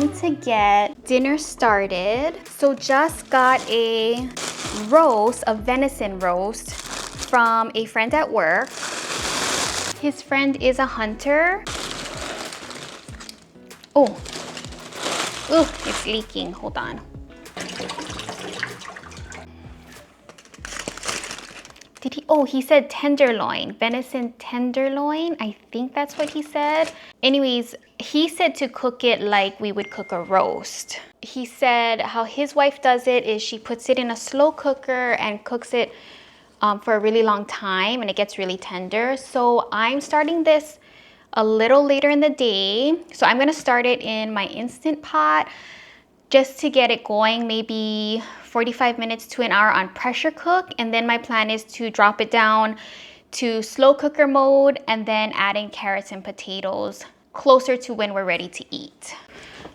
going to get dinner started. So just got a roast, a venison roast from a friend at work. His friend is a hunter. Oh, it's leaking. Hold on. He said tenderloin, venison tenderloin. I think that's what he said. Anyways, he said to cook it like we would cook a roast. He said how his wife does it is she puts it in a slow cooker and cooks it for a really long time, and it gets really tender. So I'm starting this a little later in the day. So I'm gonna start it in my Instant Pot just to get it going, maybe 45 minutes to an hour on pressure cook. And then my plan is to drop it down to slow cooker mode and then add in carrots and potatoes closer to when we're ready to eat.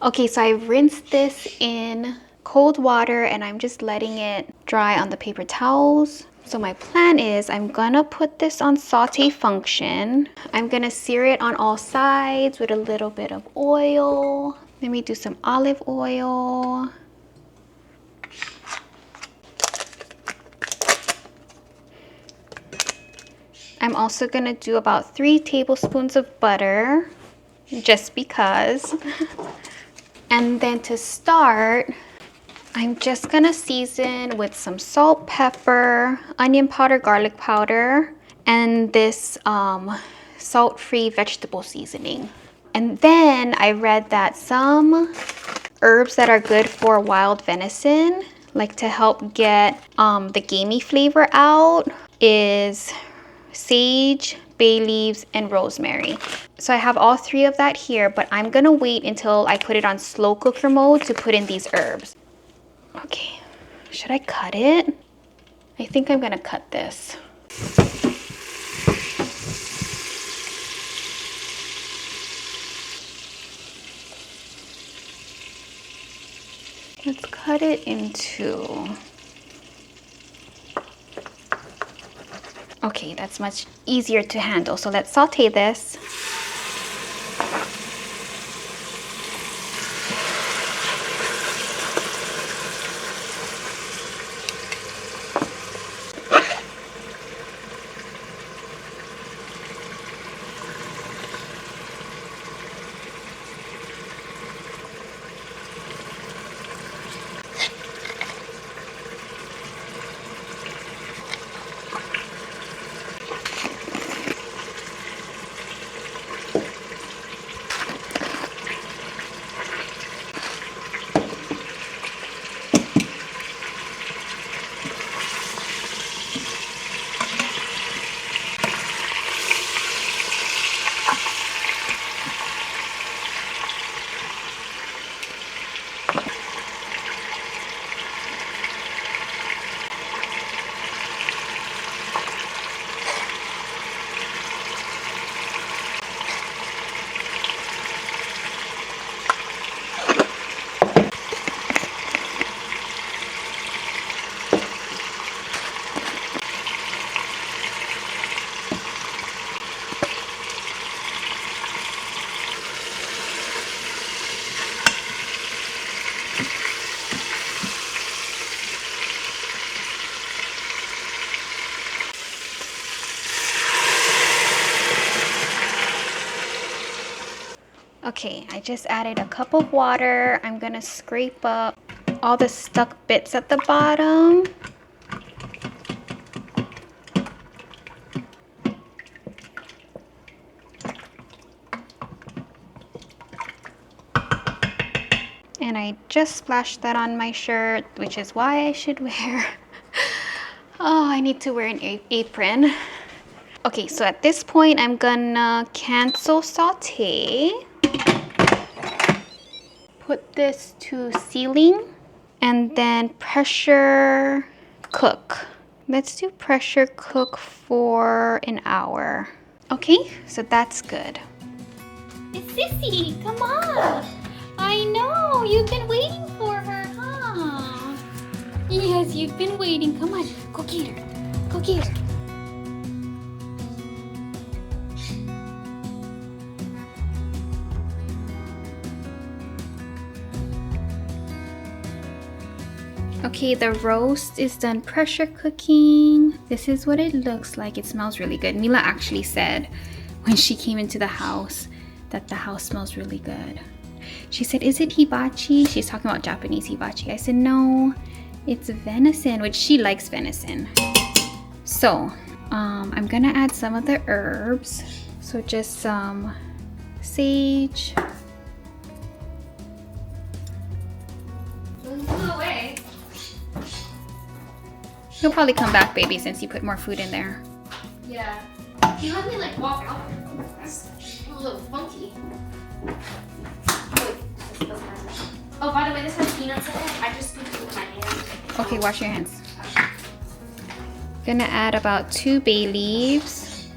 Okay, so I rinsed this in cold water and I'm just letting it dry on the paper towels. So my plan is I'm gonna put this on saute function. I'm gonna sear it on all sides with a little bit of oil. Let me do some olive oil. I'm also gonna do about 3 tablespoons of butter, just because. And then to start, I'm just gonna season with some salt, pepper, onion powder, garlic powder, and this salt-free vegetable seasoning. And then I read that some herbs that are good for wild venison, like to help get the gamey flavor out, is sage, bay leaves, and rosemary. So I have all 3 of that here, but I'm gonna wait until I put it on slow cooker mode to put in these herbs. Okay, should I cut it? I think I'm gonna cut this. Let's cut it in 2. Okay, that's much easier to handle. So let's saute this. Okay, I just added a cup of water. I'm gonna scrape up all the stuck bits at the bottom. And I just splashed that on my shirt, which is why I should wear, I need to wear an apron. Okay, so at this point, I'm gonna cancel saute. Put this to sealing and then pressure cook. Let's do pressure cook for an hour. Okay, so that's good. It's Sissy, come on. I know, you've been waiting for her, huh? Yes, you've been waiting. Come on, go get her. Go get her. Okay, the roast is done pressure cooking. This is what it looks like. It smells really good. Mila actually said when she came into the house that the house smells really good. She said, is it hibachi? She's talking about Japanese hibachi. I said, no, it's venison, which she likes venison. So, I'm gonna add some of the herbs. So just some sage. Away. He'll probably come back, baby, since you put more food in there. Yeah. He let me like walk out. That's a little funky. Oh, by the way, this has peanuts in it. I just scooped it with my hand. Okay, wash your hands. Gonna add about 2 bay leaves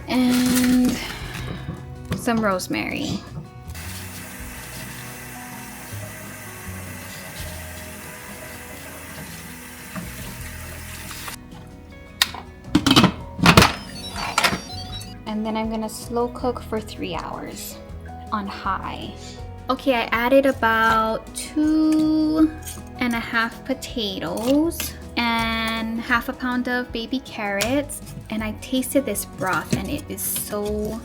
and some rosemary. And then I'm gonna slow cook for 3 hours on high. Okay, I added about 2.5 potatoes and half a pound of baby carrots, and I tasted this broth and it is so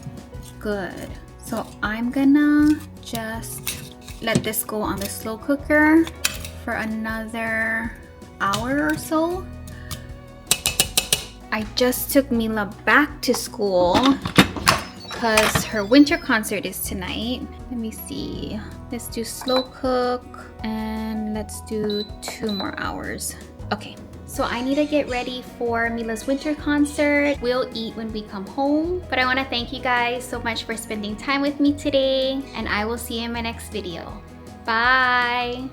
good. So I'm gonna just let this go on the slow cooker for another hour or so. I just took Mila back to school because her winter concert is tonight. Let me see. Let's do slow cook and let's do 2 more hours. Okay, so I need to get ready for Mila's winter concert. We'll eat when we come home. But I want to thank you guys so much for spending time with me today, and I will see you in my next video. Bye!